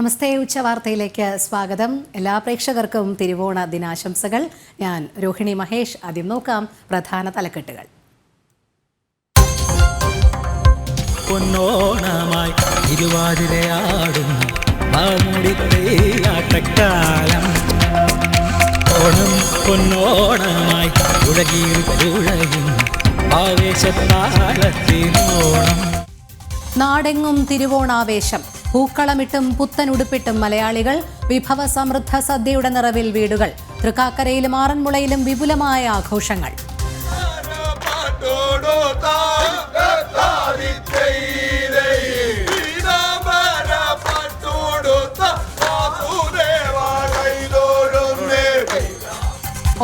നമസ്തേ, ഉച്ചവാർത്തയിലേക്ക് സ്വാഗതം. എല്ലാ പ്രേക്ഷകർക്കും തിരുവോണ ദിനാശംസകൾ. ഞാൻ രോഹിണി മഹേഷ്. ആദ്യം നോക്കാം പ്രധാന തലക്കെട്ടുകൾ. പൊന്നോണമായി തിരുവാതിരയാടും ആട്ടക്കാലം. ഓണം പൊന്നോണമായി ഉലകിയും ആവേശത്താളത്തിനോണം. നാടെങ്ങും തിരുവോണാവേശം. പൂക്കളമിട്ടും പുത്തനുടുപ്പിട്ടും മലയാളികൾ. വിഭവസമൃദ്ധ സദ്യയുടെ നിറവിൽ വീടുകൾ. തൃക്കാക്കരയിലും ആറന്മുളയിലും വിപുലമായ ആഘോഷങ്ങൾ.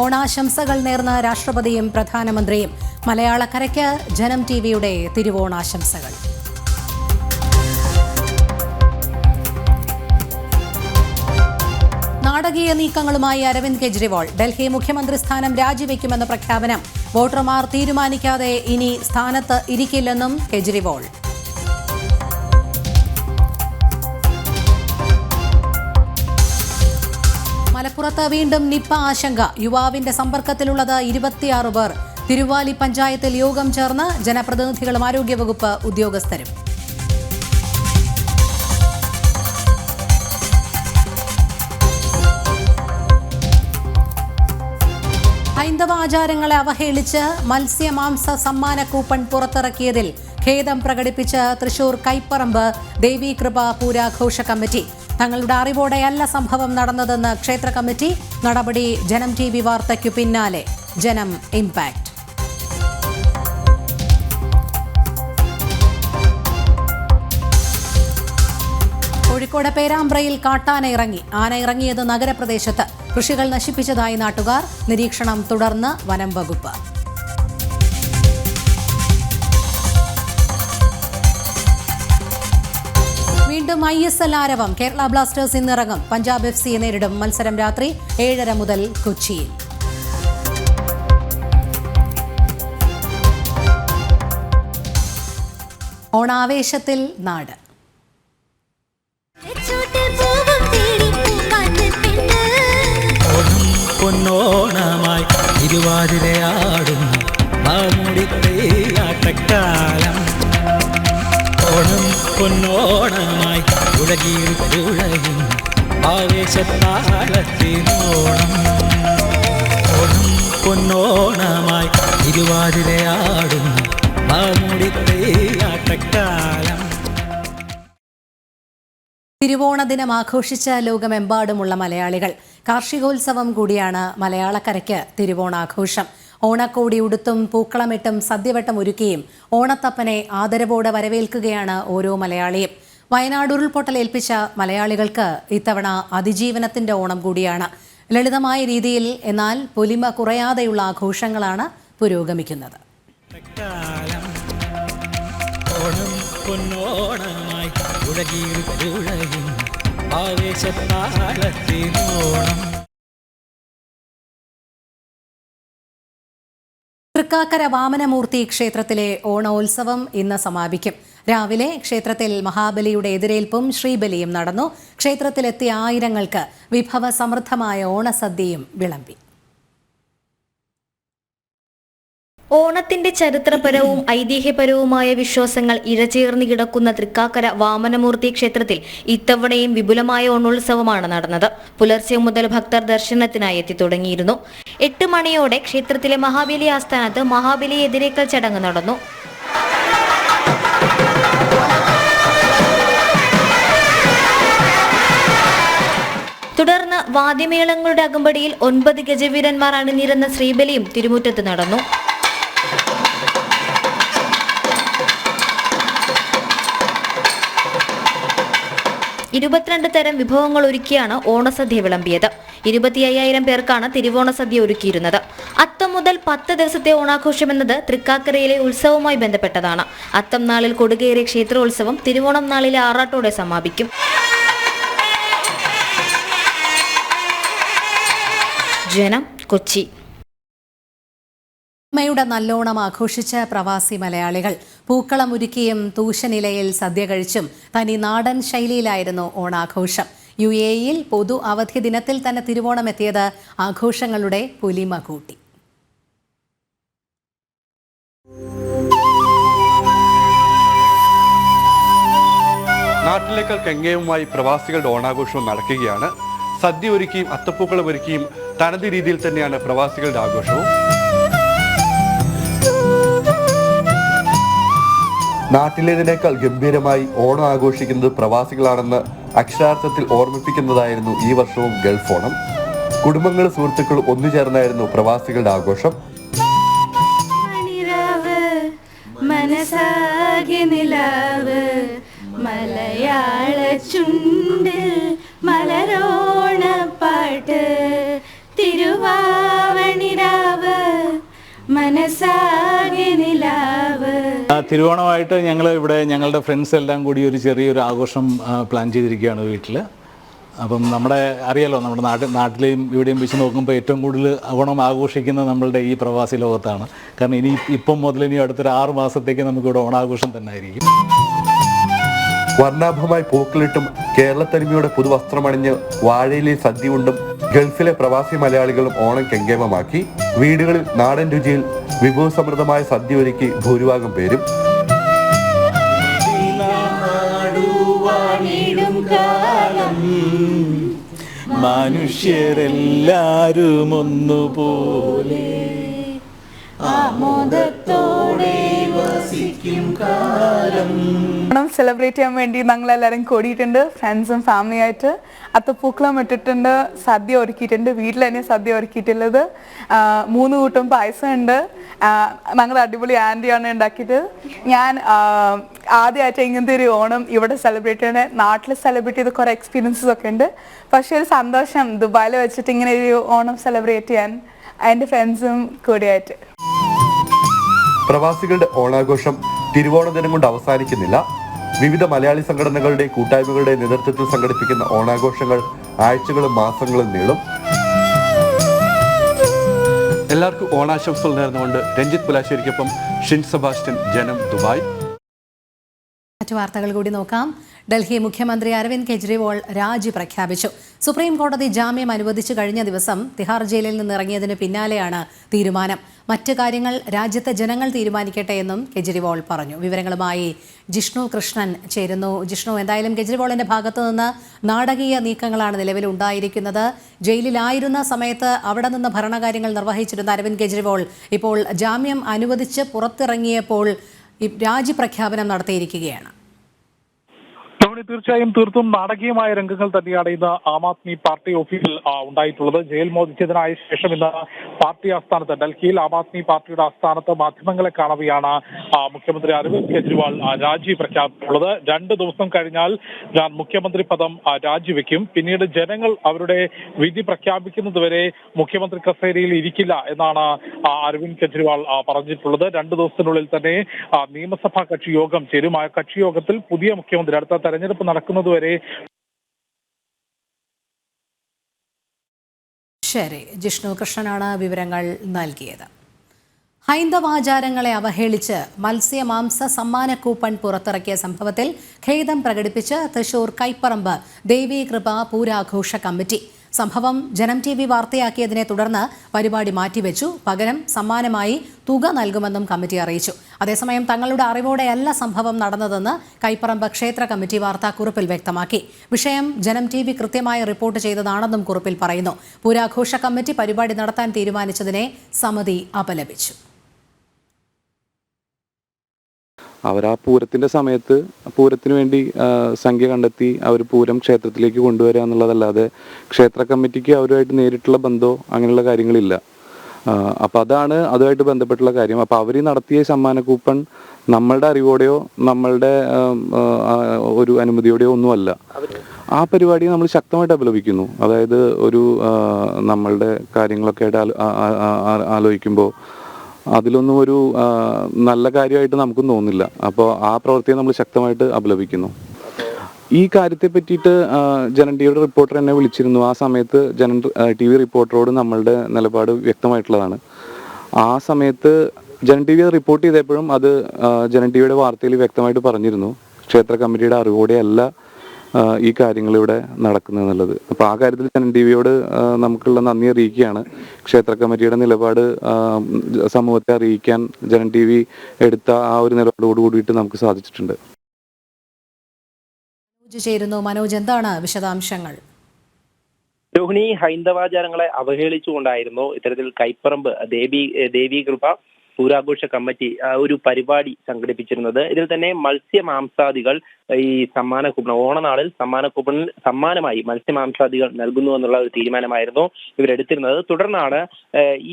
ഓണാശംസകൾ നേർന്ന രാഷ്ട്രപതിയും പ്രധാനമന്ത്രിയും. മലയാളക്കരയ്ക്ക് ജനം ടിവിയുടെ തിരുവോണാശംസകൾ. നാടകീയ നീക്കങ്ങളുമായി അരവിന്ദ് കെജ്രിവാൾ. ഡൽഹി മുഖ്യമന്ത്രി സ്ഥാനം രാജിവെക്കുമെന്ന പ്രഖ്യാപനം. വോട്ടർമാർ തീരുമാനിക്കാതെ ഇനി സ്ഥാനത്ത് ഇരിക്കില്ലെന്നും കെജ്രിവാൾ. മലപ്പുറത്ത് വീണ്ടും നിപ്പ ആശങ്ക. യുവാവിന്റെ സമ്പർക്കത്തിലുള്ളത് 26 പേർ. തിരുവാലി പഞ്ചായത്തിൽ യോഗം ചേർന്ന് ജനപ്രതിനിധികളും ആരോഗ്യവകുപ്പ് ഉദ്യോഗസ്ഥരും. ഹൈന്ദവ ആചാരങ്ങളെ അവഹേളിച്ച് മത്സ്യമാംസ സമ്മാന കൂപ്പൺ പുറത്തിറക്കിയതിൽ ഖേദം പ്രകടിപ്പിച്ച് തൃശൂർ കൈപ്പറമ്പ് ദേവീകൃപ പൂരാഘോഷ കമ്മിറ്റി. തങ്ങളുടെ അറിവോടെയല്ല സംഭവം നടന്നതെന്ന് ക്ഷേത്ര കമ്മിറ്റി. നടപടി ജനം ടിവി വാർത്തയ്ക്കു പിന്നാലെ. ജനം ഇംപാക്ട്. കോഴിക്കോട് പേരാമ്പ്രയിൽ കാട്ടാന ഇറങ്ങി. ആന ഇറങ്ങിയത് നഗരപ്രദേശത്ത്. കൃഷികൾ നശിപ്പിച്ചതായി നാട്ടുകാർ. നിരീക്ഷണം തുടർന്ന് വനം വകുപ്പ്. വീണ്ടും ISL ആരവം. കേരള ബ്ലാസ്റ്റേഴ്സ് ഇന്നിറങ്ങും. പഞ്ചാബ് FC നേരിടും. മത്സരം രാത്രി 7:30 മുതൽ കൊച്ചിയിൽ. ഓണാവേശത്തിൽ നാട്. പൊന്നോണമായി തിരുവാതിരയാടും ആട്ടക്കാലം. ഓണം പൊന്നോണമായി ഉലകിയും ആവേശത്താളത്തിനോണം. ഓണം പൊന്നോണമായി തിരുവാതിരയാടും ആട്ടക്കാലം. തിരുവോണ ദിനം ആഘോഷിച്ച ലോകമെമ്പാടുമുള്ള മലയാളികൾ. കാർഷികോത്സവം കൂടിയാണ് മലയാളക്കരയ്ക്ക് തിരുവോണാഘോഷം. ഓണക്കോടി ഉടുത്തും പൂക്കളമിട്ടും സദ്യവട്ടം ഒരുക്കിയും ഓണത്തപ്പനെ ആദരവോടെ വരവേൽക്കുകയാണ് ഓരോ മലയാളിയും. വയനാട് ഉരുൾപൊട്ടലേൽപ്പിച്ച മലയാളികൾക്ക് ഇത്തവണ അതിജീവനത്തിന്റെ ഓണം കൂടിയാണ്. ലളിതമായ രീതിയിൽ എന്നാൽ പൊലിമ കുറയാതെയുള്ള ആഘോഷങ്ങളാണ് പുരോഗമിക്കുന്നത്. പൊന്നോണമായി ഉലകിയും ആവേശത്താളത്തിനോണം. തൃക്കാക്കര വാമനമൂർത്തി ക്ഷേത്രത്തിലെ ഓണോത്സവം ഇന്ന് സമാപിക്കും. രാവിലെ ക്ഷേത്രത്തിൽ മഹാബലിയുടെ എതിരേൽപ്പും ശ്രീബലിയും നടന്നു. ക്ഷേത്രത്തിലെത്തിയ ആയിരങ്ങൾക്ക് വിഭവസമൃദ്ധമായ ഓണസദ്യയും വിളമ്പി. ഓണത്തിന്റെ ചരിത്രപരവും ഐതിഹ്യപരവുമായ വിശ്വാസങ്ങൾ ഇഴചേർന്ന് കിടക്കുന്ന തൃക്കാക്കര വാമനമൂർത്തി ക്ഷേത്രത്തിൽ ഇത്തവണയും വിപുലമായ ഓണോത്സവമാണ് നടന്നത്. പുലർച്ചെ മുതൽ ഭക്തർ ദർശനത്തിനായി എത്തി തുടങ്ങിയിരുന്നു. 8 മണിയോടെ ക്ഷേത്രത്തിലെ മഹാബലി ആസ്ഥാനത്ത് മഹാബലി എതിരേക്കൽ ചടങ്ങ് നടന്നു. തുടർന്ന് വാദ്യമേളങ്ങളുടെ അകമ്പടിയിൽ 9 ഗജവീരന്മാർ അണിനിരന്ന ശ്രീബലിയും തിരുമുറ്റത്ത് നടന്നു. 22 തരം വിഭവങ്ങൾ ഒരുക്കിയാണ് ഓണസദ്യ വിളമ്പിയത്. 25,000 പേർക്കാണ് തിരുവോണ സദ്യ ഒരുക്കിയിരുന്നത്. അത്തം മുതൽ 10 ദിവസത്തെ ഓണാഘോഷം എന്നത് തൃക്കാക്കരയിലെ ഉത്സവവുമായി ബന്ധപ്പെട്ടതാണ്. അത്തം നാളിൽ കൊടുകേറിയ ക്ഷേത്രോത്സവം തിരുവോണം നാളിലെ ആറാട്ടോടെ സമാപിക്കും. ജനം, കൊച്ചി. യുടെ നല്ലോണം ആഘോഷിച്ച പ്രവാസി മലയാളികൾ. പൂക്കളമൊരുക്കിയും തൂശനിലയിൽ സദ്യ കഴിച്ചും തനി നാടൻ ശൈലിയിലായിരുന്നു ഓണാഘോഷം. UAEയിൽ പൊതു അവധി ദിനത്തിൽ തന്നെ തിരുവോണമെത്തിയത് ആഘോഷങ്ങളുടെ പൊലിമ കൂട്ടി. നാട്ടിലേക്കാൾ കെങ്കേയുമായി പ്രവാസികളുടെ ഓണാഘോഷവും നടക്കുകയാണ്. സദ്യ ഒരുക്കിയും അത്തപ്പൂക്കളം ഒരുക്കിയും തനത് രീതിയിൽ തന്നെയാണ് പ്രവാസികളുടെ ആഘോഷവും. നാട്ടിലേതിനേക്കാൾ ഗംഭീരമായി ഓണം ആഘോഷിക്കുന്നത് പ്രവാസികളാണെന്ന് അക്ഷരാർത്ഥത്തിൽ ഓർമ്മിപ്പിക്കുന്നതായിരുന്നു ഈ വർഷവും ഗൾഫ് ഓണം. കുടുംബങ്ങളും സുഹൃത്തുക്കളും ഒന്നുചേർന്നായിരുന്നു പ്രവാസികളുടെ ആഘോഷം. മനസാകെ നിലാവ് മലയാള ചുണ്ടിൽ മലരോണപ്പാട്ട് തിരുവാവണിരാവ് മനസാകെ നിലാവ്. തിരുവോണമായിട്ട് ഞങ്ങൾ ഇവിടെ ഞങ്ങളുടെ ഫ്രണ്ട്സ് എല്ലാം കൂടി ഒരു ചെറിയൊരു ആഘോഷം പ്ലാൻ ചെയ്തിരിക്കുകയാണ് വീട്ടിൽ. അപ്പം അറിയാലോ നമ്മുടെ നാട്ടിലെയും ഇവിടെയും വെച്ച് നോക്കുമ്പോൾ ഏറ്റവും കൂടുതൽ ഓണം ആഘോഷിക്കുന്നത് നമ്മളുടെ ഈ പ്രവാസി ലോകത്താണ്. കാരണം ഇപ്പം മുതൽ ഇനി അടുത്തൊരു 6 മാസത്തേക്ക് നമുക്കിവിടെ ഓണാഘോഷം തന്നെ ആയിരിക്കും. വർണ്ണാഭമായി പൂക്കളിട്ടും കേരളത്തനിമയുടെ പുതുവസ്ത്രമണിഞ്ഞ് വാഴയിലെ സദ്യ ഉണ്ടും ഗൾഫിലെ പ്രവാസി മലയാളികളും ഓണം കെങ്കേമമാക്കി. വീടുകളിൽ നാടൻ രുചിയിൽ വിഭവസമൃദ്ധമായ സദ്യ ഒരുക്കി ഭൂരിഭാഗം പേരും. മനുഷ്യരെല്ലാരും ഒന്നുപോലെ ആമോദത്തോടെ വസിക്കും കാലം. ഓണം സെലിബ്രേറ്റ് ചെയ്യാൻ വേണ്ടി ഞങ്ങളെല്ലാവരും കൂടിയിട്ടുണ്ട്. ഫ്രണ്ട്സും ഫാമിലിയായിട്ട് അത്തപ്പൂക്കളം ഇട്ടിട്ടുണ്ട്, സദ്യ ഒരുക്കിയിട്ടുണ്ട്. വീട്ടിൽ തന്നെ സദ്യ ഒരുക്കിയിട്ടുള്ളത് 3 കൂട്ടം പായസം ഉണ്ട്. ഞങ്ങൾ അടിപൊളി ആൻറ്റിയാണ് ഉണ്ടാക്കിയിട്ട്. ഞാൻ ആദ്യമായിട്ട് ഇങ്ങനത്തെ ഒരു ഓണം ഇവിടെ സെലിബ്രേറ്റ് ചെയ്യുന്നത്. നാട്ടിൽ സെലിബ്രേറ്റ് ചെയ്ത് കുറേ എക്സ്പീരിയൻസസ് ഒക്കെ ഉണ്ട്. പക്ഷേ ഒരു സന്തോഷം ദുബായിൽ വെച്ചിട്ട് ഇങ്ങനെ ഒരു ഓണം സെലിബ്രേറ്റ് ചെയ്യാൻ എൻ്റെ ഫ്രണ്ട്സും കൂടിയായിട്ട്. പ്രവാസികളുടെ ഓണാഘോഷം തിരുവോണ ദിനം കൊണ്ട് അവസാനിക്കുന്നില്ല. വിവിധ മലയാളി സംഘടനകളുടെ കൂട്ടായ്മകളുടെ നേതൃത്വത്തിൽ സംഘടിപ്പിക്കുന്ന ഓണാഘോഷങ്ങൾ ആഴ്ചകളും മാസങ്ങളും നീളും. എല്ലാവർക്കും ഓണാശംസകൾ നേർന്നുകൊണ്ട് രഞ്ജിത്ത് പുലാശ്ശേരിക്കൊപ്പം ഷിൻ സെബാസ്റ്റ്യൻ, ജനം, ദുബായ്. മറ്റു വാർത്തകൾ കൂടി നോക്കാം. ഡൽഹി മുഖ്യമന്ത്രി അരവിന്ദ് കെജ്രിവാൾ രാജി പ്രഖ്യാപിച്ചു. സുപ്രീം കോടതി ജാമ്യം അനുവദിച്ചു കഴിഞ്ഞ ദിവസം തിഹാർ ജയിലിൽ നിന്ന് ഇറങ്ങിയതിന് പിന്നാലെയാണ് തീരുമാനം. മറ്റ് കാര്യങ്ങൾ രാജ്യത്തെ ജനങ്ങൾ തീരുമാനിക്കട്ടെ എന്നും കെജ്രിവാൾ പറഞ്ഞു. വിവരങ്ങളുമായി ജിഷ്ണു കൃഷ്ണൻ ചേരുന്നു. ജിഷ്ണു, എന്തായാലും കെജ്രിവാളിന്റെ ഭാഗത്തു നിന്ന് നാടകീയ നീക്കങ്ങളാണ് നിലവിൽ ഉണ്ടായിരിക്കുന്നത്. ജയിലിലായിരുന്ന സമയത്ത് അവിടെ നിന്ന് ഭരണകാര്യങ്ങൾ നിർവഹിച്ചിരുന്ന അരവിന്ദ് കെജ്രിവാൾ ഇപ്പോൾ ജാമ്യം അനുവദിച്ച് പുറത്തിറങ്ങിയപ്പോൾ രാജി പ്രഖ്യാപനം നടത്തിയിരിക്കുകയാണ്. തീർച്ചയായും തീർത്തും നാടകീയമായ രംഗങ്ങൾ തന്നെയാണ് ഇന്ന് ആം ആദ്മി പാർട്ടി ഓഫീസിൽ ഉണ്ടായിട്ടുള്ളത്. ജയിൽ മോചിതനായ ശേഷം ഇന്ന് പാർട്ടി ആസ്ഥാനത്ത് ഡൽഹിയിൽ ആം ആദ്മി പാർട്ടിയുടെ ആസ്ഥാനത്ത് മാധ്യമങ്ങളെ കാണവെയാണ് മുഖ്യമന്ത്രി അരവിന്ദ് കെജ്രിവാൾ രാജി പ്രഖ്യാപിച്ചിട്ടുള്ളത്. 2 ദിവസം കഴിഞ്ഞാൽ ഞാൻ മുഖ്യമന്ത്രി പദം രാജിവെക്കും, പിന്നീട് ജനങ്ങൾ അവരുടെ വിധി പ്രഖ്യാപിക്കുന്നതുവരെ മുഖ്യമന്ത്രി കസേരയിൽ ഇരിക്കില്ല എന്നാണ് അരവിന്ദ് കെജ്രിവാൾ പറഞ്ഞിട്ടുള്ളത്. 2 ദിവസത്തിനുള്ളിൽ തന്നെ നിയമസഭാ കക്ഷി യോഗം ചേരും. ആ കക്ഷി യോഗത്തിൽ പുതിയ മുഖ്യമന്ത്രി അടുത്ത തെരഞ്ഞെടുപ്പ് നടക്കുന്നതുവരെ. ശരി, ജിഷ്ണു കൃഷ്ണനാണ് വിവരങ്ങൾ നൽകിയത്. ഹൈന്ദവാചാരങ്ങളെ അവഹേളിച്ച് മത്സ്യമാംസ സമ്മാന കൂപ്പൺ പുറത്തിറക്കിയ സംഭവത്തിൽ ഖേദം പ്രകടിപ്പിച്ച് തൃശൂർ കൈപ്പറമ്പ് ദേവീകൃപ പൂരാഘോഷ കമ്മിറ്റി. സംഭവം ജനം TV വാർത്തയാക്കിയതിനെ തുടർന്ന് പരിപാടി മാറ്റിവെച്ചു. പകരം സമ്മാനമായി തുക നൽകുമെന്നും കമ്മിറ്റി അറിയിച്ചു. അതേസമയം തങ്ങളുടെ അറിവോടെയല്ല സംഭവം നടന്നതെന്ന് കൈപ്പറമ്പ് ക്ഷേത്ര കമ്മിറ്റി വാർത്താക്കുറിപ്പിൽ വ്യക്തമാക്കി. വിഷയം ജനം TV കൃത്യമായി റിപ്പോർട്ട് ചെയ്തതാണെന്നും കുറിപ്പിൽ പറയുന്നു. പൂരാഘോഷ കമ്മിറ്റി പരിപാടി നടത്താൻ തീരുമാനിച്ചതിനെ സമിതി അപലപിച്ചു. അവർ ആ പൂരത്തിൻ്റെ സമയത്ത് പൂരത്തിന് വേണ്ടി സംഖ്യ കണ്ടെത്തി അവർ പൂരം ക്ഷേത്രത്തിലേക്ക് കൊണ്ടുവരിക എന്നുള്ളതല്ലാതെ ക്ഷേത്ര കമ്മിറ്റിക്ക് അവരുമായിട്ട് നേരിട്ടുള്ള ബന്ധമോ അങ്ങനെയുള്ള കാര്യങ്ങളില്ല. അപ്പോൾ അതാണ് അതുമായിട്ട് ബന്ധപ്പെട്ടുള്ള കാര്യം. അപ്പോൾ അവർ നടത്തിയ സമ്മാന കൂപ്പൺ നമ്മളുടെ അറിവോടെയോ നമ്മളുടെ ഒരു അനുമതിയോടെയോ ഒന്നുമല്ല. ആ പരിപാടി നമ്മൾ ശക്തമായിട്ട് അപലപിക്കുന്നു. അതായത് ഒരു നമ്മളുടെ കാര്യങ്ങളൊക്കെ ആയിട്ട് ആലോചിക്കുമ്പോൾ അതിലൊന്നും ഒരു നല്ല കാര്യമായിട്ട് നമുക്കും തോന്നുന്നില്ല. അപ്പോൾ ആ പ്രവൃത്തിയെ നമ്മൾ ശക്തമായിട്ട് അപലപിക്കുന്നു. ഈ കാര്യത്തെ പറ്റിയിട്ട് ജനം ടിവിയുടെ റിപ്പോർട്ടർ എന്നെ വിളിച്ചിരുന്നു. ആ സമയത്ത് ജനം TV റിപ്പോർട്ടറോട് നമ്മളുടെ നിലപാട് വ്യക്തമായിട്ടുള്ളതാണ്. ആ സമയത്ത് ജനൻ ടി വി അത് റിപ്പോർട്ട് ചെയ്തപ്പോഴും അത് ജനൻ ടി വിയുടെ വാർത്തയിൽ വ്യക്തമായിട്ട് പറഞ്ഞിരുന്നു, ക്ഷേത്ര കമ്മിറ്റിയുടെ അറിവോടെയല്ല ഈ കാര്യങ്ങൾ ഇവിടെ നടക്കുന്നത് എന്നുള്ളത്. അപ്പോൾ ആ കാര്യത്തിൽ ജനൻ ടി വിയോട് നമുക്കുള്ള നന്ദി അറിയിക്കുകയാണ്. ക്ഷേത്ര കമ്മിറ്റിയുടെ നിലപാട് സമൂഹത്തെ അറിയിക്കാൻ ജനൻ ടി വി എടുത്ത ആ ഒരു നിലപാടോട് കൂടിയിട്ട് നമുക്ക് സാധിച്ചിട്ടുണ്ട്. ചേരുന്നു മനോജ്, എന്താണ് വിശദാംശങ്ങൾ? രോഹിണി, ഹൈന്ദവാചാരങ്ങളെ അവഹേളിച്ചുകൊണ്ടായിരുന്നു ഇത്തരത്തിൽ കൈപ്പറമ്പ് ദേവീകൃപ പൂരാഘോഷ കമ്മിറ്റി ഒരു പരിപാടി സംഘടിപ്പിച്ചിരുന്നത്. ഇതിൽ തന്നെ മത്സ്യമാംസാദികൾ ഈ സമ്മാന കൂപ്പൺ, ഓണനാളിൽ സമ്മാനമായി മത്സ്യമാംസാദികൾ നൽകുന്നു എന്നുള്ള ഒരു തീരുമാനമായിരുന്നു ഇവരെടുത്തിരുന്നത്. തുടർന്നാണ്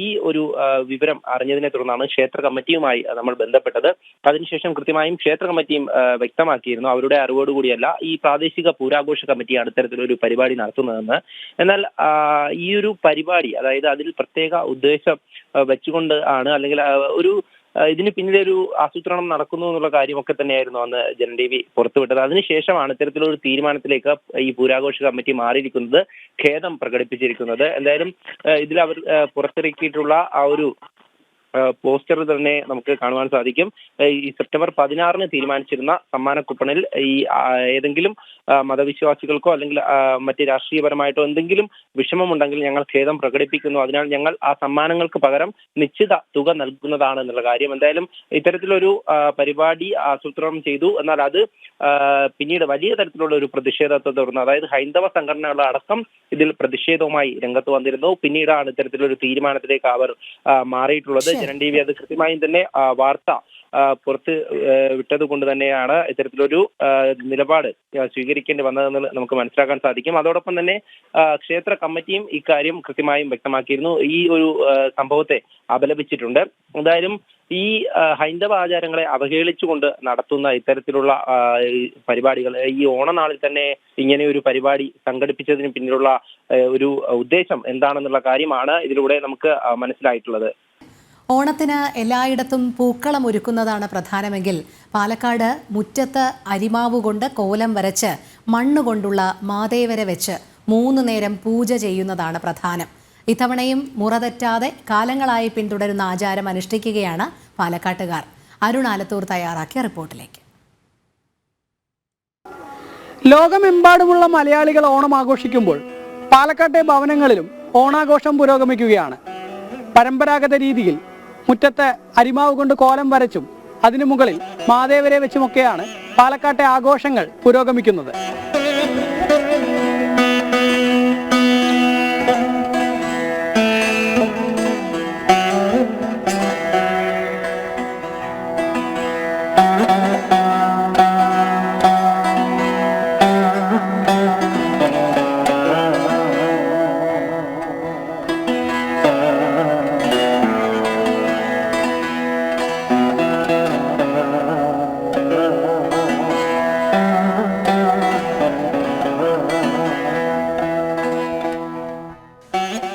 ഈ ഒരു വിവരം അറിഞ്ഞതിനെ തുടർന്നാണ് ക്ഷേത്ര കമ്മിറ്റിയുമായി നമ്മൾ ബന്ധപ്പെട്ടത്. അതിനുശേഷം കൃത്യമായും ക്ഷേത്ര കമ്മിറ്റിയും വ്യക്തമാക്കിയിരുന്നു അവരുടെ അറിവോടുകൂടിയല്ല ഈ പ്രാദേശിക പൂരാഘോഷ കമ്മിറ്റിയാണ് ഇത്തരത്തിലൊരു പരിപാടി നടത്തുന്നതെന്ന്. എന്നാൽ ഈ ഒരു പരിപാടി, അതായത് അതിൽ പ്രത്യേക ഉദ്ദേശം വെച്ചുകൊണ്ട് ആണ്, അല്ലെങ്കിൽ ഇതിന് പിന്നിലൊരു ആസൂത്രണം നടക്കുന്നു എന്നുള്ള കാര്യമൊക്കെ തന്നെയായിരുന്നു അന്ന് ജനൻ ടി വി പുറത്തുവിട്ടത്. അതിനുശേഷമാണ് ഇത്തരത്തിലൊരു തീരുമാനത്തിലേക്ക് ഈ പൂരാഘോഷ കമ്മിറ്റി മാറിയിരിക്കുന്നത്, ഖേദം പ്രകടിപ്പിച്ചിരിക്കുന്നത്. എന്തായാലും ഇതിൽ അവർ പുറത്തിറക്കിയിട്ടുള്ള ആ ഒരു പോസ്റ്റർ തന്നെ നമുക്ക് കാണുവാൻ സാധിക്കും. ഈ സെപ്റ്റംബർ 16 തീരുമാനിച്ചിരുന്ന സമ്മാന കൂപ്പണിൽ ഈ ഏതെങ്കിലും മതവിശ്വാസികൾക്കോ അല്ലെങ്കിൽ മറ്റ് രാഷ്ട്രീയപരമായിട്ടോ എന്തെങ്കിലും വിഷമമുണ്ടെങ്കിൽ ഞങ്ങൾ ഖേദം പ്രകടിപ്പിക്കുന്നു, അതിനാൽ ഞങ്ങൾ ആ സമ്മാനങ്ങൾക്ക് പകരം നിശ്ചിത തുക നൽകുന്നതാണ് എന്നുള്ള കാര്യം. എന്തായാലും ഇത്തരത്തിലൊരു പരിപാടി ആസൂത്രണം ചെയ്തു. എന്നാൽ അത് പിന്നീട് വലിയ തരത്തിലുള്ള ഒരു പ്രതിഷേധത്തെ തുടർന്ന്, അതായത് ഹൈന്ദവ സംഘടനകളുടെ അടക്കം ഇതിൽ പ്രതിഷേധവുമായി രംഗത്ത് വന്നിരുന്നു. പിന്നീടാണ് ഇത്തരത്തിലൊരു തീരുമാനത്തിലേക്ക് അവർ മാറിയിട്ടുള്ളത്. ജനൻ ടി വി അത് കൃത്യമായും തന്നെ വാർത്ത പുറത്ത് വിട്ടത് കൊണ്ട് തന്നെയാണ് ഇത്തരത്തിലൊരു നിലപാട് സ്വീകരിക്കേണ്ടി വന്നതെന്ന് നമുക്ക് മനസ്സിലാക്കാൻ സാധിക്കും. അതോടൊപ്പം തന്നെ ക്ഷേത്ര കമ്മിറ്റിയും ഇക്കാര്യം കൃത്യമായും വ്യക്തമാക്കിയിരുന്നു, ഈ ഒരു സംഭവത്തെ അപലപിച്ചിട്ടുണ്ട്. എന്തായാലും ഈ ഹൈന്ദവ ആചാരങ്ങളെ അവഹേളിച്ചുകൊണ്ട് നടത്തുന്ന ഇത്തരത്തിലുള്ള പരിപാടികൾ, ഈ ഓണനാളിൽ തന്നെ ഇങ്ങനെ ഒരു പരിപാടി സംഘടിപ്പിച്ചതിന് പിന്നിലുള്ള ഒരു ഉദ്ദേശം എന്താണെന്നുള്ള കാര്യമാണ് ഇതിലൂടെ നമുക്ക് മനസ്സിലായിട്ടുള്ളത്. ഓണത്തിന് എല്ലായിടത്തും പൂക്കളം ഒരുക്കുന്നതാണ് പ്രധാനമെങ്കിൽ പാലക്കാട് മുറ്റത്ത് അരിമാവ് കൊണ്ട് കോലം വരച്ച് മണ്ണുകൊണ്ടുള്ള മാതേവരെ വെച്ച് 3 നേരം പൂജ ചെയ്യുന്നതാണ് പ്രധാനം. ഇത്തവണയും മുറതെറ്റാതെ കാലങ്ങളായി പിന്തുടരുന്ന ആചാരം അനുഷ്ഠിക്കുകയാണ് പാലക്കാട്ടുകാർ. അരുൺ ആലത്തൂർ തയ്യാറാക്കിയ റിപ്പോർട്ടിലേക്ക്. ലോകമെമ്പാടുമുള്ള മലയാളികൾ ഓണം ആഘോഷിക്കുമ്പോൾ പാലക്കാട്ടെ ഭവനങ്ങളിലും ഓണാഘോഷം പുരോഗമിക്കുകയാണ്. പരമ്പരാഗത രീതിയിൽ മുറ്റത്ത് അരിമാവ് കൊണ്ട് കോലം വരച്ചും അതിനു മുകളിൽ മാതേവരെ വെച്ചുമൊക്കെയാണ് പാലക്കാട്ടെ ആഘോഷങ്ങൾ പുരോഗമിക്കുന്നത്.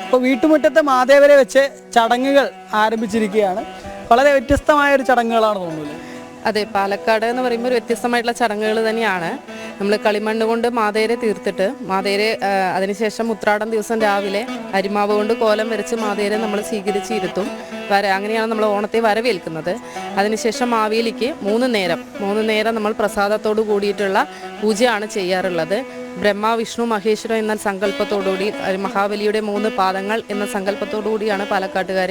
ഇപ്പോൾ വീട്ടുമുറ്റത്തെ മാതേവരെ വെച്ച് ചടങ്ങുകൾ ആരംഭിച്ചിരിക്കുകയാണ്. വളരെ വ്യത്യസ്തമായ ഒരു ചടങ്ങുകളാണ് തോന്നുന്നത്. അതെ, പാലക്കാട് എന്ന് പറയുമ്പോൾ ഒരു വ്യത്യസ്തമായിട്ടുള്ള ചടങ്ങുകൾ തന്നെയാണ്. നമ്മൾ കളിമണ്ണ് കൊണ്ട് മാതേരെ തീർത്തിട്ട് അതിനുശേഷം ഉത്രാടം ദിവസം രാവിലെ അരിമാവ് കൊണ്ട് കോലം വരച്ച് മാതേരെ നമ്മൾ സ്വീകരിച്ചിരുത്തും. അങ്ങനെയാണ് നമ്മൾ ഓണത്തെ വരവേൽക്കുന്നത്. അതിനുശേഷം മാവേലിക്ക് 3 നേരം നമ്മൾ പ്രസാദത്തോടു കൂടിയിട്ടുള്ള പൂജയാണ് ചെയ്യാറുള്ളത്. ബ്രഹ്മ വിഷ്ണു മഹേശ്വരൻ എന്ന സങ്കല്പത്തോടുകൂടി, മഹാബലിയുടെ 3 പാദങ്ങൾ എന്ന സങ്കല്പത്തോടുകൂടിയാണ് പാലക്കാട്ടുകാർ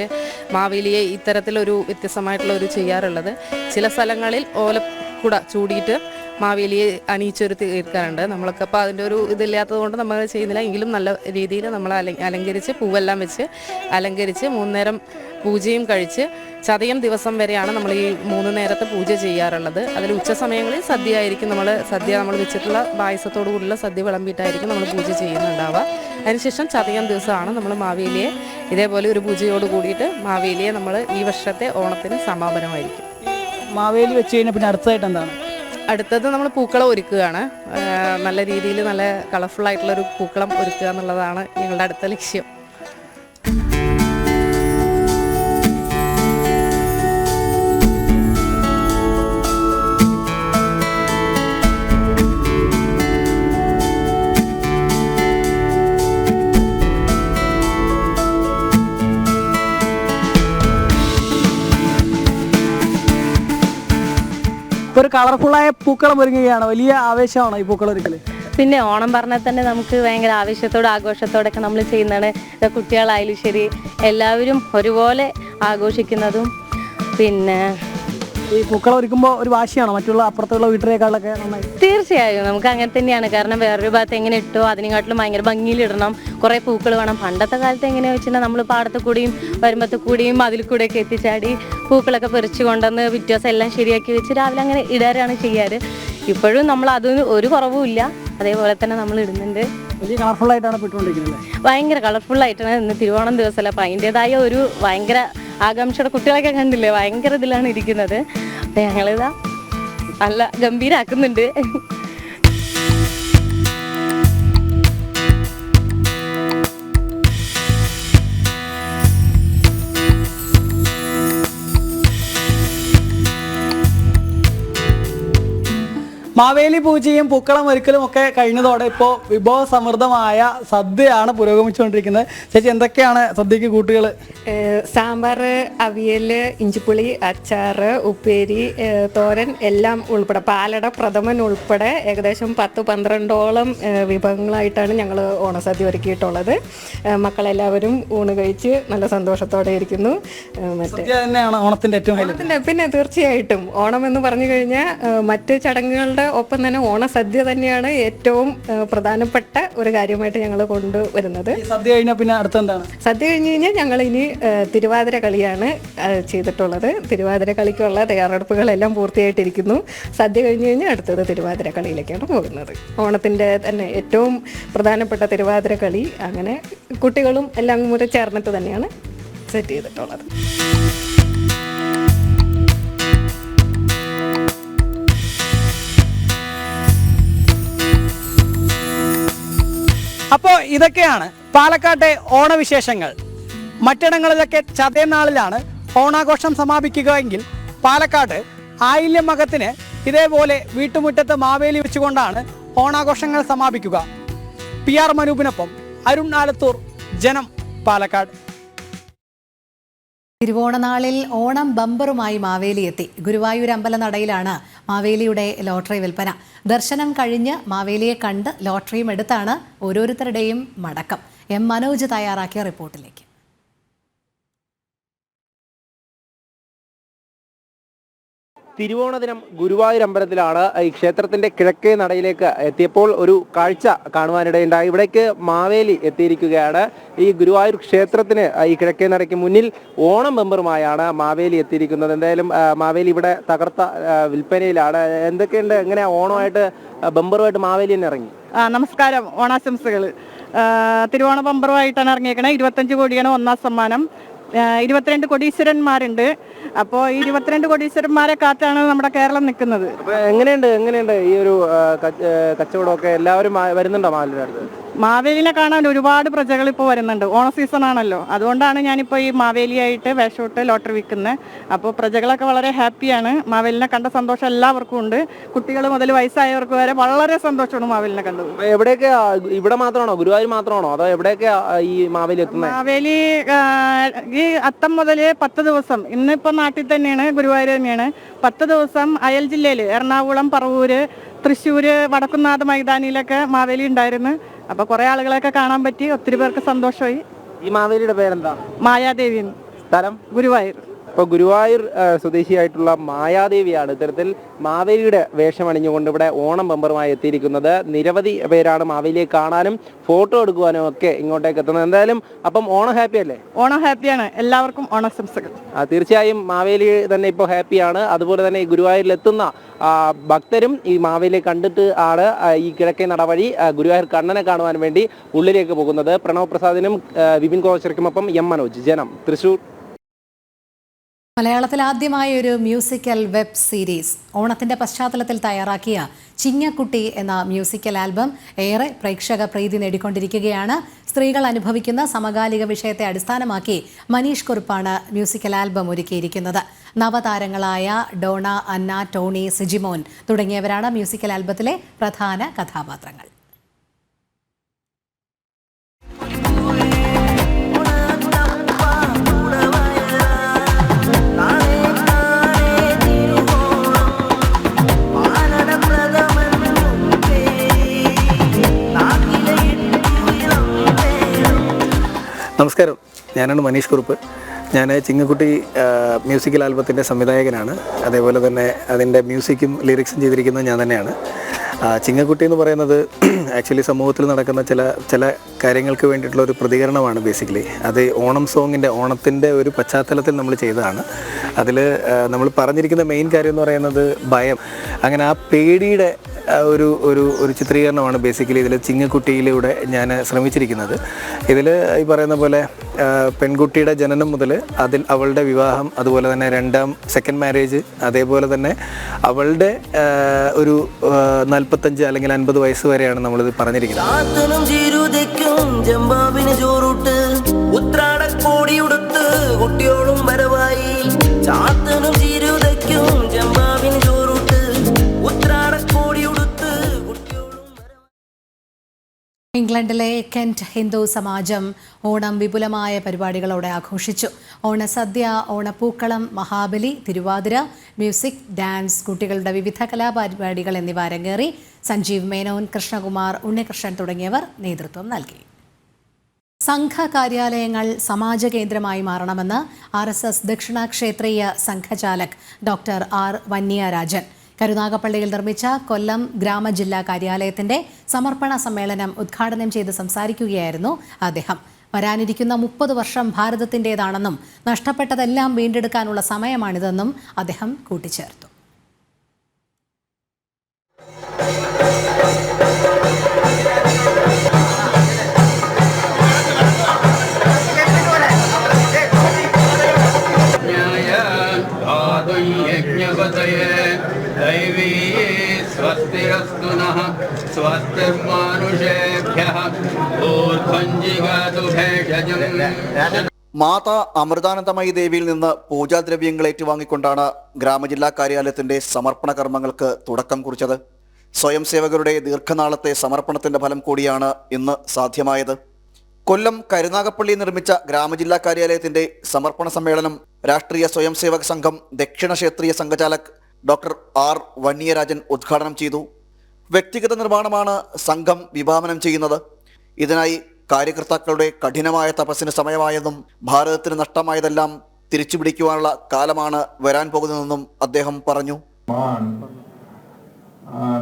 മാവേലിയെ ഇത്തരത്തിലൊരു വ്യത്യസ്തമായിട്ടുള്ള ഒരു ചെയ്യാറുള്ളത്. ചില സ്ഥലങ്ങളിൽ ഓലക്കുട ചൂടിയിട്ട് മാവേലിയെ അണിയിച്ചൊരു തീർക്കാറുണ്ട്. നമ്മളൊക്കെ അപ്പോൾ അതിൻ്റെ ഒരു ഇതില്ലാത്തത് കൊണ്ട് നമ്മൾ ചെയ്യുന്നില്ല. എങ്കിലും നല്ല രീതിയിൽ നമ്മൾ അലങ്കരിച്ച് പൂവെല്ലാം വെച്ച് അലങ്കരിച്ച് 3 നേരം പൂജയും കഴിച്ച് ചതയം ദിവസം വരെയാണ് നമ്മൾ ഈ 3 നേരത്തെ പൂജ ചെയ്യാറുള്ളത്. അതിൽ ഉച്ച സമയങ്ങളിൽ സദ്യ ആയിരിക്കും. നമ്മൾ വെച്ചിട്ടുള്ള പായസത്തോടു കൂടിയുള്ള സദ്യ വിളമ്പിയിട്ടായിരിക്കും നമ്മൾ പൂജ ചെയ്യുന്നുണ്ടാവുക. അതിനുശേഷം ചതയം ദിവസമാണ് നമ്മൾ മാവേലിയെ ഇതേപോലെ ഒരു പൂജയോട് കൂടിയിട്ട് മാവേലിയെ നമ്മൾ ഈ വർഷത്തെ ഓണത്തിന് സമാപനമായിരിക്കും. മാവേലി വെച്ച് കഴിഞ്ഞാൽ പിന്നെ അടുത്തതായിട്ട് എന്താണ്? അടുത്തത് നമ്മൾ പൂക്കളം ഒരുക്കുകയാണ്. നല്ല രീതിയിൽ നല്ല കളർഫുള്ളായിട്ടുള്ളൊരു പൂക്കളം ഒരുക്കുക എന്നുള്ളതാണ് ഞങ്ങളുടെ അടുത്ത ലക്ഷ്യം. ഇപ്പോൾ ഒരു കളർഫുള്ളായ പൂക്കളം ഒരുങ്ങുകയാണ്. വലിയ ആവേശമാണോ ഈ പൂക്കളം ഒരുക്കൽ? പിന്നെ ഓണം പറഞ്ഞാൽ തന്നെ നമുക്ക് ഭയങ്കര ആവേശത്തോടെ ആഘോഷത്തോടെയൊക്കെ നമ്മൾ ചെയ്യുന്നതാണ്. കുട്ടികളായാലും ശരി എല്ലാവരും ഒരുപോലെ ആഘോഷിക്കുന്നതും. പിന്നെ ഈ പൂക്കളം ഒരുക്കുമ്പോൾ ഒരു വാശിയാണോ മറ്റുള്ള അപ്പുറത്തുള്ള വീട്ടിലേക്കാളൊക്കെ നന്നായി? തീർച്ചയായും നമുക്ക് അങ്ങനെ തന്നെയാണ്. കാരണം വേറൊരു ഭാഗത്ത് എങ്ങനെ ഇട്ടോ അതിനെക്കാട്ടിലും ഭയങ്കര ഭംഗിയിലിടണം, കുറേ പൂക്കൾ വേണം. പണ്ടത്തെ കാലത്ത് എങ്ങനെയാണെന്ന് വെച്ചിട്ടുണ്ടെങ്കിൽ നമ്മൾ പാടത്ത് കൂടിയും വരുമ്പത്ത് കൂടിയും അതിൽ കൂടെയൊക്കെ എത്തിച്ചാടി പൂക്കളൊക്കെ പറിച്ചു കൊണ്ടുവന്ന് വ്യത്യാസം എല്ലാം ശരിയാക്കി വെച്ച് രാവിലെ അങ്ങനെ ഇടാറാണ് ചെയ്യാറ്. ഇപ്പോഴും നമ്മൾ അതിന് ഒരു കുറവും ഇല്ല, അതേപോലെ തന്നെ നമ്മൾ ഇടുന്നുണ്ട്. വലിയ കളർഫുള്ളായിട്ടാണ് ഇട്ടുകൊണ്ടിരിക്കുന്നത്. ഭയങ്കര കളർഫുള്ളായിട്ടാണ് ഇന്ന് തിരുവോണം ദിവസമല്ല. അപ്പം അതിൻ്റെതായ ഒരു ഭയങ്കര ആകാംക്ഷയുടെ കുട്ടികളൊക്കെ കണ്ടില്ലേ, ഭയങ്കര ഇതിലാണ് ഇരിക്കുന്നത്. അപ്പം ഞങ്ങളിതാ നല്ല ഗംഭീരാക്കുന്നുണ്ട്. മാവേലി പൂജയും പൂക്കളം ഒരുക്കലും ഒക്കെ കഴിഞ്ഞതോടെ ഇപ്പോൾ വിഭവസമൃദ്ധമായ സദ്യയാണ് പുരോഗമിച്ചുകൊണ്ടിരിക്കുന്നത്. ചേച്ചി, എന്തൊക്കെയാണ് സദ്യക്ക് കൂട്ടുകൾ? സാമ്പാർ, അവിയൽ, ഇഞ്ചിപ്പുളി, അച്ചാർ, ഉപ്പേരി, തോരൻ എല്ലാം ഉൾപ്പെടെ പാലട പ്രഥമൻ ഉൾപ്പെടെ ഏകദേശം 10-12ഓളം വിഭവങ്ങളായിട്ടാണ് ഞങ്ങൾ ഓണസദ്യ ഒരുക്കിയിട്ടുള്ളത്. മക്കളെല്ലാവരും ഊണ് കഴിച്ച് നല്ല സന്തോഷത്തോടെ ഇരിക്കുന്നു. തന്നെയാണ് ഓണത്തിൻ്റെ ഏറ്റവും ഹൈലൈറ്റ്. പിന്നെ തീർച്ചയായിട്ടും ഓണം എന്ന് പറഞ്ഞു കഴിഞ്ഞാൽ മറ്റ് ചടങ്ങുകളുടെ ഒപ്പം തന്നെ ഓണസദ്യ തന്നെയാണ് ഏറ്റവും പ്രധാനപ്പെട്ട ഒരു കാര്യമായിട്ട് ഞങ്ങൾ കൊണ്ടുവരുന്നത്. സദ്യ കഴിഞ്ഞാൽ പിന്നെ അടുത്തെന്താണ്? സദ്യ കഴിഞ്ഞ് കഴിഞ്ഞാൽ ഞങ്ങൾ ഇനി തിരുവാതിര കളിയാണ് ചെയ്തിട്ടുള്ളത്. തിരുവാതിര കളിക്കുള്ള തയ്യാറെടുപ്പുകളെല്ലാം പൂർത്തിയായിട്ടിരിക്കുന്നു. സദ്യ കഴിഞ്ഞ് കഴിഞ്ഞാൽ അടുത്തത് തിരുവാതിര കളിയിലേക്കാണ് പോകുന്നത്. ഓണത്തിൻ്റെ തന്നെ ഏറ്റവും പ്രധാനപ്പെട്ട തിരുവാതിര കളി. അങ്ങനെ കുട്ടികളും എല്ലാം കൂടെ ചേർന്നിട്ട് തന്നെയാണ് സെറ്റ് ചെയ്തിട്ടുള്ളത്. അപ്പോൾ ഇതൊക്കെയാണ് പാലക്കാട്ടെ ഓണവിശേഷങ്ങൾ. മറ്റിടങ്ങളിലൊക്കെ ചതയനാളിലാണ് ഓണാഘോഷം സമാപിക്കുക എങ്കിൽ പാലക്കാട് ആയില്യമകത്തിന് ഇതേപോലെ വീട്ടുമുറ്റത്ത് മാവേലി വെച്ചുകൊണ്ടാണ് ഓണാഘോഷങ്ങൾ സമാപിക്കുക. PR മനൂപിനൊപ്പം അരുൺ ആലത്തൂർ, ജനം, പാലക്കാട്. തിരുവോണനാളിൽ ഓണം ബമ്പറുമായി മാവേലി എത്തി. ഗുരുവായൂർ അമ്പലനടയിലാണ് മാവേലിയുടെ ലോട്ടറി വിൽപ്പന. ദർശനം കഴിഞ്ഞ് മാവേലിയെ കണ്ട് ലോട്ടറിയും എടുത്താണ് ഓരോരുത്തരുടെയും മടക്കം. M. മനോജ് തയ്യാറാക്കിയ റിപ്പോർട്ടിലേക്ക്. തിരുവോണ ദിനം ഗുരുവായൂർ അമ്പലത്തിലാണ്. ഈ ക്ഷേത്രത്തിന്റെ കിഴക്കേ നടയിലേക്ക് എത്തിയപ്പോൾ ഒരു കാഴ്ച കാണുവാനിടയുണ്ടായി. ഇവിടേക്ക് മാവേലി എത്തിയിരിക്കുകയാണ്. ഈ ഗുരുവായൂർ ക്ഷേത്രത്തിന് ഈ കിഴക്കേ നടയ്ക്ക് മുന്നിൽ ഓണം ബമ്പറുമായാണ് മാവേലി എത്തിയിരിക്കുന്നത്. എന്തായാലും മാവേലി ഇവിടെ തകർത്ത വിൽപ്പനയിലാണ്. എന്തൊക്കെയുണ്ട്, എങ്ങനെയാ ഓണമായിട്ട് ബമ്പറുമായിട്ട് മാവേലി തന്നെ ഇറങ്ങി? നമസ്കാരം, ഓണാശംസകൾ. തിരുവോണ ബമ്പറുമായിട്ടാണ് ഇറങ്ങിയേക്കണേ. 25 കോടിയാണ് ഒന്നാം സമ്മാനം. 22 കോടീശ്വരന്മാരുണ്ട്. അപ്പോൾ ഈ 22 കോടീശ്വരന്മാരെ കാറ്റാണ് നമ്മുടെ കേരളം നിൽക്കുന്നത്. എങ്ങനെയുണ്ട് ഈ ഒരു കച്ചവടമൊക്കെ? എല്ലാവരും വരുന്നുണ്ടോ മാവേലിയുടെ അടുത്ത്? മാവേലിനെ കാണാൻ ഒരുപാട് പ്രജകൾ ഇപ്പോൾ വരുന്നുണ്ട്. ഓണ സീസൺ ആണല്ലോ, അതുകൊണ്ടാണ് ഞാനിപ്പോൾ ഈ മാവേലിയായിട്ട് വേഷമിട്ട് ലോട്ടറി വിൽക്കുന്നത്. അപ്പോൾ പ്രജകളൊക്കെ വളരെ ഹാപ്പിയാണ്. മാവേലിനെ കണ്ട സന്തോഷം എല്ലാവർക്കും ഉണ്ട്. കുട്ടികൾ മുതൽ വയസ്സായവർക്ക് വരെ വളരെ സന്തോഷമാണ് മാവേലിനെ കണ്ടത്. എവിടെയൊക്കെ, ഇവിടെ മാത്രമാണോ, ഗുരുവായൂർ മാത്രമാണോ, അതോ എവിടെയൊക്കെ ഈ മാവേലി എത്തുന്നത്? മാവേലി ഈ അത്തം മുതൽ 10 ദിവസം, ഇന്നിപ്പോൾ നാട്ടിൽ തന്നെയാണ്, ഗുരുവായൂർ തന്നെയാണ്. 10 ദിവസം അയൽ ജില്ലയിൽ എറണാകുളം, പറവൂര്, തൃശ്ശൂര്, വടക്കുന്നാഥ മൈതാനിയിലൊക്കെ മാവേലി ഉണ്ടായിരുന്നു. അപ്പൊ കുറെ ആളുകളെയൊക്കെ കാണാൻ പറ്റി, ഒത്തിരി പേർക്ക് സന്തോഷമായി. ഈ മാവേലിയുടെ പേരെന്താ? മായാദേവി. സ്ഥലം? ഗുരുവായൂർ. അപ്പോൾ ഗുരുവായൂർ സ്വദേശിയായിട്ടുള്ള മായാദേവിയാണ് ഇത്തരത്തിൽ മാവേലിയുടെ വേഷമണിഞ്ഞുകൊണ്ട് ഇവിടെ ഓണം ബമ്പറുമായി എത്തിയിരിക്കുന്നത്. നിരവധി പേരാണ് മാവേലിയെ കാണാനും ഫോട്ടോ എടുക്കുവാനും ഒക്കെ ഇങ്ങോട്ടേക്ക് എത്തുന്നത്. എന്തായാലും അപ്പം ഓണം ഹാപ്പി അല്ലേ? ഓണം ഹാപ്പിയാണ്, എല്ലാവർക്കും ഓണാശംസകൾ. തീർച്ചയായും മാവേലി തന്നെ ഇപ്പോൾ ഹാപ്പിയാണ്. അതുപോലെ തന്നെ ഈ ഗുരുവായൂരിൽ എത്തുന്ന ഭക്തരും ഈ മാവേലിയെ കണ്ടിട്ട് ആണ് ഈ കിഴക്കേ നട വഴി ഗുരുവായൂർ കണ്ണനെ കാണുവാൻ വേണ്ടി ഉള്ളിലേക്ക് പോകുന്നത്. പ്രണവ് പ്രസാദിനും വിപിൻ കോശർക്കുമൊപ്പം M. മനോജ്, ജനം, തൃശൂർ. മലയാളത്തിൽ ആദ്യമായ ഒരു മ്യൂസിക്കൽ വെബ് സീരീസ് ഓണത്തിന്റെ പശ്ചാത്തലത്തിൽ തയ്യാറാക്കിയ ചിങ്ങക്കുട്ടി എന്ന മ്യൂസിക്കൽ ആൽബം ഏറെ പ്രേക്ഷക പ്രീതി നേടിക്കൊണ്ടിരിക്കുകയാണ്. സ്ത്രീകൾ അനുഭവിക്കുന്ന സമകാലിക വിഷയത്തെ അടിസ്ഥാനമാക്കി മനീഷ് കുറുപ്പാണ് മ്യൂസിക്കൽ ആൽബം ഒരുക്കിയിരിക്കുന്നത്. നവതാരങ്ങളായ ഡോണ, അന്ന, ടോണി, സിജിമോൻ തുടങ്ങിയവരാണ് മ്യൂസിക്കൽ ആൽബത്തിലെ പ്രധാന കഥാപാത്രങ്ങൾ. നമസ്കാരം, ഞാനാണ് മനീഷ് കുറുപ്പ്. ഞാൻ ചിങ്ങക്കുട്ടി മ്യൂസിക്കൽ ആൽബത്തിൻ്റെ സംവിധായകനാണ്. അതേപോലെ തന്നെ അതിൻ്റെ മ്യൂസിക്കും ലിറിക്സും ചെയ്തിരിക്കുന്നത് ഞാൻ തന്നെയാണ്. ചിങ്ങക്കുട്ടി എന്ന് പറയുന്നത് ആക്ച്വലി സമൂഹത്തിൽ നടക്കുന്ന ചില കാര്യങ്ങൾക്ക് വേണ്ടിയിട്ടുള്ള ഒരു പ്രതികരണമാണ് ബേസിക്കലി. അത് ഓണം സോങ്ങിൻ്റെ ഓണത്തിൻ്റെ ഒരു പശ്ചാത്തലത്തിൽ നമ്മൾ ചെയ്തതാണ്. അതിൽ നമ്മൾ പറഞ്ഞിരിക്കുന്ന മെയിൻ കാര്യം എന്ന് പറയുന്നത് ഭയം. അങ്ങനെ ആ പേടിയുടെ ഒരു ഒരു ഒരു ചിത്രീകരണമാണ് ബേസിക്കലി ഇതിൽ ചിങ്ങക്കുട്ടിയിലൂടെ ഞാൻ ശ്രമിച്ചിരിക്കുന്നത്. ഇതിൽ ഈ പറയുന്ന പോലെ പെൺകുട്ടിയുടെ ജനനം മുതൽ അവളുടെ വിവാഹം, അതുപോലെ തന്നെ സെക്കൻഡ് മാരേജ്, അതേപോലെ തന്നെ അവളുടെ ഒരു 45 അല്ലെങ്കിൽ 50 വയസ്സ് വരെയാണ് നമ്മളിത് പറഞ്ഞിരിക്കുന്നത്. ഇംഗ്ലണ്ടിലെ കെന്റ് ഹിന്ദു സമാജം ഓണം വിപുലമായ പരിപാടികളോടെ ആഘോഷിച്ചു. ഓണസദ്യ, ഓണപ്പൂക്കളം, മഹാബലി, തിരുവാതിര, മ്യൂസിക്, ഡാൻസ്, കുട്ടികളുടെ വിവിധ കലാപരിപാടികൾ എന്നിവ അരങ്ങേറി. സഞ്ജീവ് മേനോൻ, കൃഷ്ണകുമാർ, ഉണ്ണികൃഷ്ണൻ തുടങ്ങിയവർ നേതൃത്വം നൽകി. സംഘ കാര്യാലയങ്ങൾ സമാജ കേന്ദ്രമായി മാറണമെന്ന് RSS ദക്ഷിണ ക്ഷേത്രീയ സംഘചാലക് ഡോക്ടർ R വന്യരാജൻ. കരുനാഗപ്പള്ളിയിൽ നിർമ്മിച്ച കൊല്ലം ഗ്രാമജില്ലാ കാര്യാലയത്തിന്റെ സമർപ്പണ സമ്മേളനം ഉദ്ഘാടനം ചെയ്ത് സംസാരിക്കുകയായിരുന്നു അദ്ദേഹം. വരാനിരിക്കുന്ന 30 വർഷം ഭാരതത്തിൻ്റെതാണെന്നും നഷ്ടപ്പെട്ടതെല്ലാം വീണ്ടെടുക്കാനുള്ള സമയമാണിതെന്നും അദ്ദേഹം കൂട്ടിച്ചേർത്തു. മാതാ അമൃതാനന്ദമയി ദേവിയിൽ നിന്ന് പൂജാദ്രവ്യങ്ങൾ ഏറ്റുവാങ്ങിക്കൊണ്ടാണ് ഗ്രാമജില്ലാ കാര്യാലയത്തിന്റെ സമർപ്പണ കർമ്മങ്ങൾക്ക് തുടക്കം കുറിച്ചത്. സ്വയം സേവകരുടെ ദീർഘനാളത്തെ സമർപ്പണത്തിന്റെ ഫലം കൂടിയാണ് ഇന്ന് സാധ്യമായത്. കൊല്ലം കരുനാഗപ്പള്ളി നിർമ്മിച്ച ഗ്രാമജില്ലാ കാര്യാലയത്തിന്റെ സമർപ്പണ സമ്മേളനം രാഷ്ട്രീയ സ്വയം സേവക സംഘം ദക്ഷിണ ക്ഷേത്രീയ സംഘചാലക് ഡോക്ടർ R വന്യരാജൻ ഉദ്ഘാടനം ചെയ്തു. വ്യക്തിഗത നിർമ്മാണമാണ് സംഘം വിഭാവനം ചെയ്യുന്നത്. ഇതിനായി കാര്യകർത്താക്കളുടെ കഠിനമായ തപസ്സിന് സമയമായെന്നും ഭാരതത്തിന് നഷ്ടമായതെല്ലാം തിരിച്ചുപിടിക്കുവാനുള്ള കാലമാണ് വരാൻ പോകുന്നതെന്നും അദ്ദേഹം പറഞ്ഞു.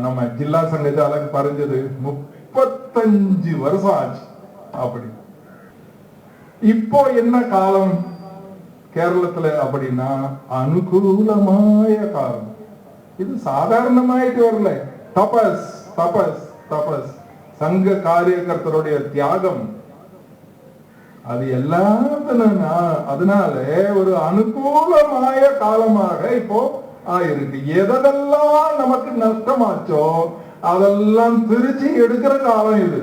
நம்ம ജില്ലാ സംഘചാലക് പറഞ്ഞത് 35 வருஷம் ஆச்சு. அப்படி இப்போ என்ன காலம் കേരളത്തിലെ அப்படின்னா അനുകൂലമായ കാലം. ഇത് സാധാരണമായിട്ട് വരില്ലേ? തപസ് തപസ് തപസ് സംഘ കാര്യകർത്തരുടെ ത്യാഗം அது எல்லாத்திலும் அதனால ஒரு அனுகூலമായ காலமாக இப்போ ஆயிருக்கு. எதெல்லாம் நமக்கு നഷ്ടമാച്ചോ അതെല്ലാം തിരിച്ച് എടുക്കുന്ന കാലം ഇത്.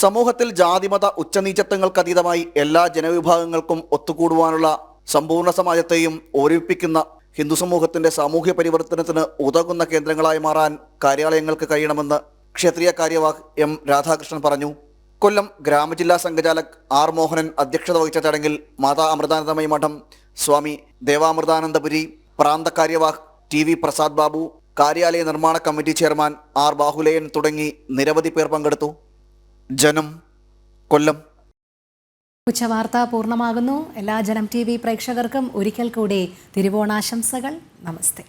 സമൂഹത്തിൽ ജാതിമത ഉച്ചനീചത്വങ്ങൾക്കതീതമായി എല്ലാ ജനവിഭാഗങ്ങൾക്കും ഒത്തുകൂടുവാനുള്ള സമ്പൂർണ്ണ സമാജത്തെയും ഓർമ്മിപ്പിക്കുന്ന ഹിന്ദു സമൂഹത്തിന്റെ സാമൂഹ്യ പരിവർത്തനത്തിന് ഉതകുന്ന കേന്ദ്രങ്ങളായി മാറാൻ കാര്യാലയങ്ങൾക്ക് കഴിയണമെന്ന് ക്ഷേത്രീയ കാര്യവാഹ് M രാധാകൃഷ്ണൻ പറഞ്ഞു. കൊല്ലം ഗ്രാമജില്ലാ സംഘചാലക് R മോഹനൻ അധ്യക്ഷത വഹിച്ച ചടങ്ങിൽ മാതാ അമൃതാനന്ദമയി മഠം സ്വാമി ദേവാമൃതാനന്ദപുരി, പ്രാന്ത കാര്യവാഹ് TV പ്രസാദ് ബാബു, കാര്യാലയ നിർമ്മാണ കമ്മിറ്റി ചെയർമാൻ R ബാഹുലയൻ തുടങ്ങി നിരവധി പേർ പങ്കെടുത്തു. ജനം, കൊല്ലം. ഉച്ചവാർത്ത പൂർണ്ണമാകുന്നു. എല്ലാ ജനം TV പ്രേക്ഷകർക്കും ഒരിക്കൽ കൂടി തിരുവോണാശംസകൾ. നമസ്തേ.